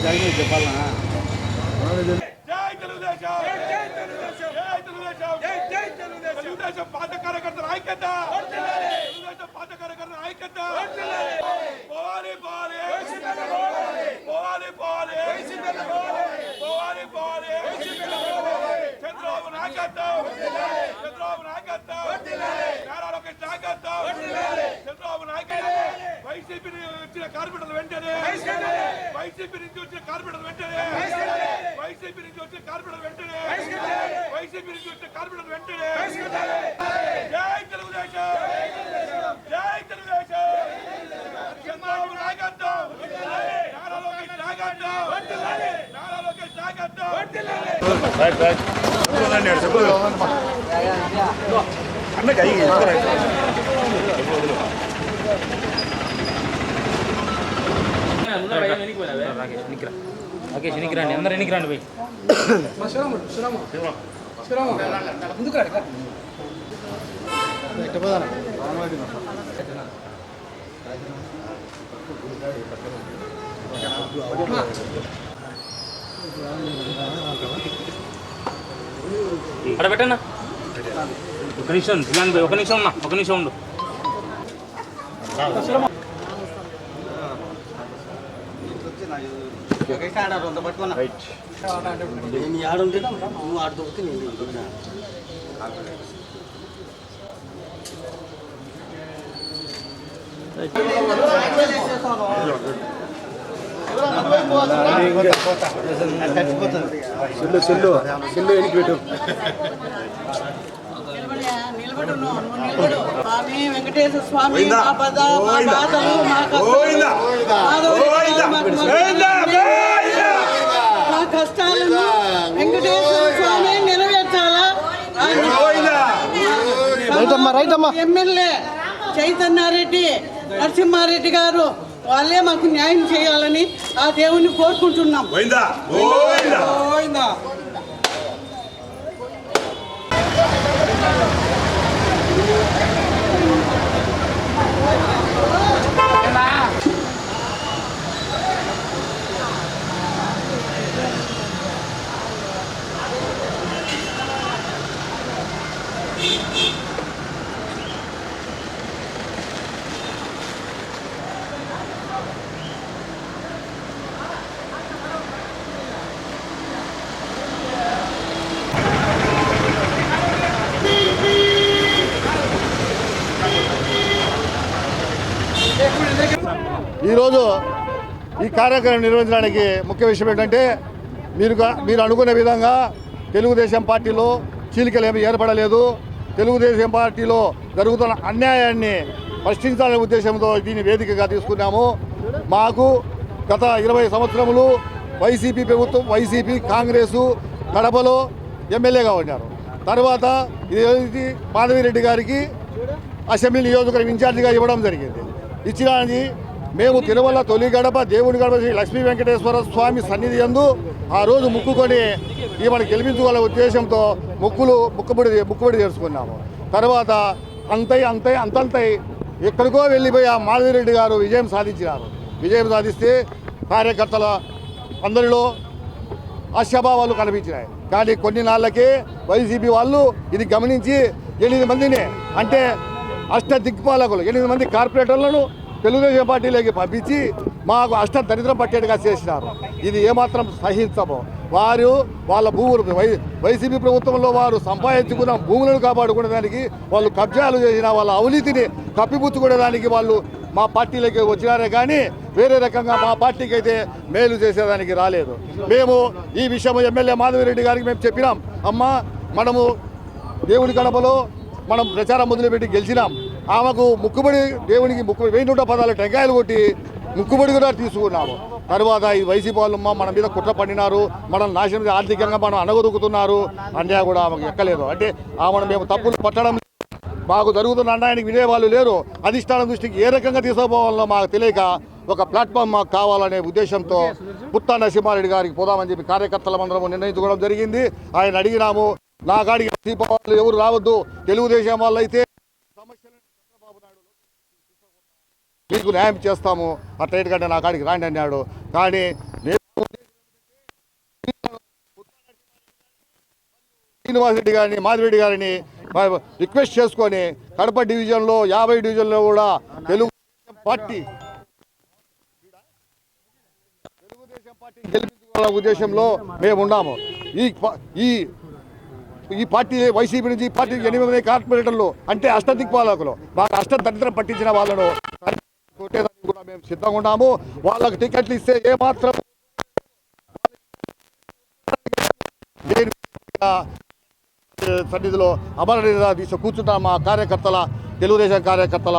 చెప్పాలనా పాత కార్యకర్తల ఐక్యత పాత కార్యకర్తల ఐక్యత పోవాలి పోవాలి పోవాలి పోవాలి పోవాలి పోవాలి చంద్రబాబు నాయకత్వం చంద్రబాబు నాయకత్వం నారా లోకేష్ నాయకత్వం చంద్రబాబు నాయకత్వం వైసీపీ వచ్చిన కార్పొరేటర్లు వెంటనే వైసీపీ నుంచి వచ్చిన కార్పొరేటర్లు వెంటనే వైసీపీ నుంచి వచ్చిన కార్పొరేటర్లు వెంటనే వైసీపీ నుంచి వచ్చిన కార్పొరేటర్లు వెంటనే జై తెలుగుదేశం జై తెలుగుదేశం చంద్రబాబు నాయకత్వం నారా లోకేష్ నాయకత్వం నారా లోకేష్ నాయకత్వం రాకేష్ ఎన్నికి రండి, అందరు ఎన్నికి రండి పోయి. అక్కడ పెట్టన్నా ఒక నిమిషం జిలాన్ పోయి, ఒక నిమిషం ఉన్నా, ఒక నిమిషం ఉండు. ఆడుంటే నువ్వు ఆడు దొరికితే నేను స్వామి వెంకటేశ్వర స్వామి మా బాధలు మా కష్టాలను వెంకటేశ్వర స్వామి నెరవేర్చాలా. ఎమ్మెల్యే చైతన్యారెడ్డి నరసింహారెడ్డి గారు వాళ్ళే మాకు న్యాయం చేయాలని ఆ దేవుని కోరుకుంటున్నాం. ఈరోజు ఈ కార్యక్రమం నిర్వహించడానికి ముఖ్య విషయం ఏంటంటే మీరు అనుకునే విధంగా తెలుగుదేశం పార్టీలో చీలికలేమీ ఏర్పడలేదు. తెలుగుదేశం పార్టీలో జరుగుతున్న అన్యాయాన్ని ప్రశ్నించాలనే ఉద్దేశంతో దీన్ని వేదికగా తీసుకున్నాము. మాకు గత 20 సంవత్సరములు వైసీపీ ప్రభుత్వం, వైసీపీ కాంగ్రెసు కడపలో ఎమ్మెల్యేగా ఉన్నారు. తర్వాత ఇది మాధవిరెడ్డి గారికి అసెంబ్లీ నియోజకవర్గం ఇన్ఛార్జిగా ఇవ్వడం జరిగింది. ఇచ్చినది మేము తిరుమల తొలి గడప దేవుని గడప శ్రీ లక్ష్మీ వెంకటేశ్వర స్వామి సన్నిధి యందు ఆ రోజు ముక్కుకొని ఈమెను గెలిపించుకోవాలనే ఉద్దేశంతో ముక్కుబడి చేసుకున్నాము. తర్వాత అంతంతై ఎక్కడికో వెళ్ళిపోయి ఆ మాధవిరెడ్డి గారు విజయం సాధించినారు. విజయం సాధిస్తే కార్యకర్తల అందరిలో ఆశాభావాలు కనిపించినాయి. కానీ కొన్ని నాళ్ళకే వైసీపీ వాళ్ళు ఇది గమనించి 8 మందిని అంటే అష్టదిక్పాలకులు 8 మంది కార్పొరేటర్లను తెలుగుదేశం పార్టీలోకి పంపించి మాకు దరిద్రం పట్టేట్టుగా చేసినారు. ఇది ఏమాత్రం సహించము. వారు వాళ్ళ భూములు వైసీపీ ప్రభుత్వంలో వారు సంపాదించుకున్న భూములను కాపాడుకునేదానికి వాళ్ళు కబ్జాలు చేసిన వాళ్ళ అవినీతిని కప్పిపుచ్చుకునేదానికి వాళ్ళు మా పార్టీలోకి వచ్చినారే కానీ వేరే రకంగా మా పార్టీకి అయితే మేలు చేసేదానికి రాలేదు. మేము ఈ విషయం ఎమ్మెల్యే మాధవిరెడ్డి గారికి మేము చెప్పినాం. అమ్మ మనము దేవుని గడపలో మనం ప్రచారం మొదలుపెట్టి గెలిచినాం. ఆమెకు ముక్కుబడి దేవునికి 1110 టెంకాయలు కొట్టి ముక్కుబడి కూడా తీసుకున్నాము. తర్వాత ఈ వైసీపీ వాళ్ళు మన మీద కుట్ర పడినారు, మనం నాశనం ఆర్థికంగా మనం అనగదొక్కుతున్నారు. అన్యాయం కూడా ఆమెకు ఎక్కలేదు. అంటే ఆమెను మేము తప్పులు పట్టడం, మాకు జరుగుతున్న అన్యాయానికి వినే వాళ్ళు లేరు. అధిష్టానం దృష్టికి ఏ రకంగా తీసుకుపోవాలో మాకు తెలియక ఒక ప్లాట్ఫామ్ మాకు కావాలనే ఉద్దేశంతో పుత్తా నరసింహారెడ్డి గారికి పోదామని చెప్పి కార్యకర్తలందరము నిర్ణయించుకోవడం జరిగింది. ఆయన అడిగినాము, నా కాడికి వాళ్ళు ఎవరు రావద్దు, తెలుగుదేశం వాళ్ళు అయితే సమస్యలను చంద్రబాబు నాయుడు మీకు న్యాయం చేస్తాము, అట్లయితే కంటే నా కాడికి రాండి అన్నాడు. కానీ శ్రీనివాసరెడ్డి గారిని మాధురెడ్డి గారిని రిక్వెస్ట్ చేసుకొని కడప డివిజన్లో 50 డివిజన్లో కూడా తెలుగుదేశం పార్టీ గెలిపించుకోవాలనే ఉద్దేశంలో మేము ఉన్నాము. ఈ పార్టీ వైసీపీ నుంచి పార్టీ 8 కార్పొరేటర్లు అంటే అష్టదిక్పాలకులు మాకు దరిద్రం పట్టించిన వాళ్ళను కొట్టేదానికి కూడా మేము సిద్ధంగా ఉన్నాము. వాళ్ళకు టికెట్లు ఇస్తే ఏమాత్రం సన్నిధిలో అమరనిరా తీసి కూర్చుంటాం. మా కార్యకర్తల తెలుగుదేశం కార్యకర్తల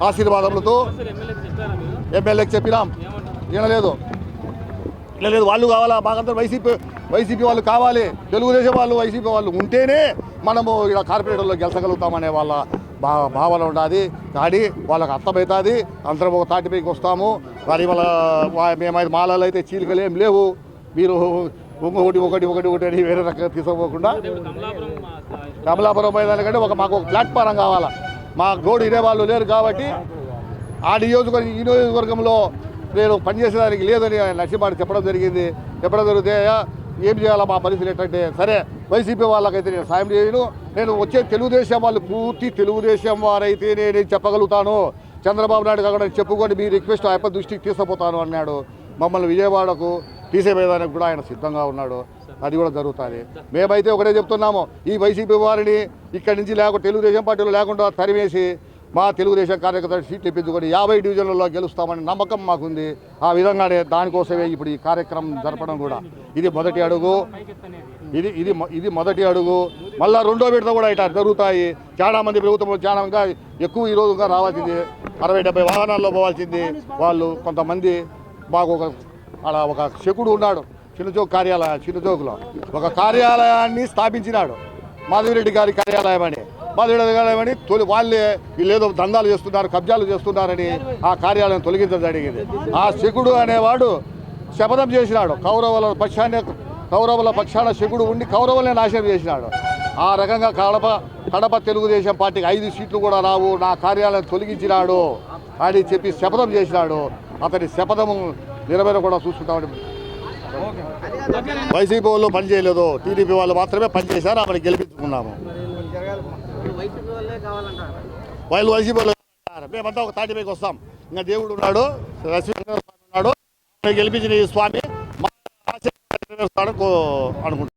ఆశీర్వాదములతో ఎమ్మెల్యేకి చెప్పినాం. వినలేదు వాళ్ళు కావాలా, మాకంతా వైసీపీ వాళ్ళు కావాలి. తెలుగుదేశం వాళ్ళు వైసీపీ వాళ్ళు ఉంటేనే మనము ఇక్కడ కార్పొరేటర్లో గెలచగలుగుతామనే వాళ్ళ భావన ఉండాలి. కానీ వాళ్ళకి అర్థమవుతుంది. అందరం ఒక తాటిపైకి వస్తాము. మరి మేమైతే మాలలు అయితే చీలికలు ఏం లేవు. మీరు ఒకటి అని వేరే రకంగా తీసుకోకుండా కమలాపురం పోయేదానికంటే మాకు ఒక ప్లాట్ఫారం కావాలా. మా గోడు ఇదే వాళ్ళు లేరు కాబట్టి ఈ నియోజకవర్గంలో నేను పనిచేసేదానికి లేదని నరసింహాడు చెప్పడం జరిగింది. చెప్పడం జరిగితే ఏం చేయాలా మా పరిస్థితులు ఏంటంటే, సరే వైసీపీ వాళ్ళకైతే నేను సాయం చేయను, నేను వచ్చే తెలుగుదేశం వాళ్ళు పూర్తి తెలుగుదేశం వారైతే నేను చెప్పగలుగుతాను. చంద్రబాబు నాయుడు కాకుండా చెప్పుకొని మీ రిక్వెస్ట్ ఆయన దృష్టికి తీసుకుపోతాను అన్నాడు. మమ్మల్ని విజయవాడకు తీసేపోయేదానికి కూడా ఆయన సిద్ధంగా ఉన్నాడు. అది కూడా జరుగుతుంది. మేమైతే ఒకటే చెప్తున్నాము, ఈ వైసీపీ వారిని ఇక్కడి నుంచి తెలుగుదేశం పార్టీలో లేకుండా తరిమేసి మా తెలుగుదేశం కార్యకర్తలు సీట్లు ఇప్పించుకొని 50 డివిజన్లలో గెలుస్తామని నమ్మకం మాకుంది. ఆ విధంగానే దానికోసమే ఇప్పుడు ఈ కార్యక్రమం జరపడం కూడా ఇది మొదటి అడుగు. ఇది మొదటి అడుగు. మళ్ళీ రెండో విడత కూడా ఇట్లా జరుగుతాయి. చాలా మంది ప్రభుత్వం చాలా ఇంకా ఎక్కువ ఈ రోజుగా రావాల్సింది, 60-70 వాహనాల్లో పోవాల్సింది. వాళ్ళు కొంతమంది మాకు ఒక శకుడు ఉన్నాడు చిన్నచౌకులో ఒక కార్యాలయాన్ని స్థాపించినాడు. మాధవిరెడ్డి గారి కార్యాలయం అని వాళ్ళే వీళ్ళేదో దందాలు చేస్తున్నారు, కబ్జాలు చేస్తున్నారని ఆ కార్యాలయం తొలగించడం జరిగింది. ఆ శకుడు అనేవాడు శపథం చేసినాడు. కౌరవుల పక్షాన శకుడు ఉండి కౌరవులనే నాశనం చేసినాడు. ఆ రకంగా కడప తెలుగుదేశం పార్టీకి 5 సీట్లు కూడా రావు, నా కార్యాలయం తొలగించినాడు అని చెప్పి శపథం చేసినాడు. అతని శపథము నెరవేర కూడా చూసుకుంటామని వైసీపీ వాళ్ళు పనిచేయలేదు, టీడీపీ వాళ్ళు మాత్రమే పనిచేశారు. అక్కడ గెలిపించుకున్నాము. వాళ్ళు వైసీపీ వాళ్ళు మేమంతా ఒక తాటిపైకి వస్తాం. ఇంకా దేవుడు ఉన్నాడు, ఉన్నాడు, గెలిపించిన ఈ స్వామి అనుకుంటున్నాం.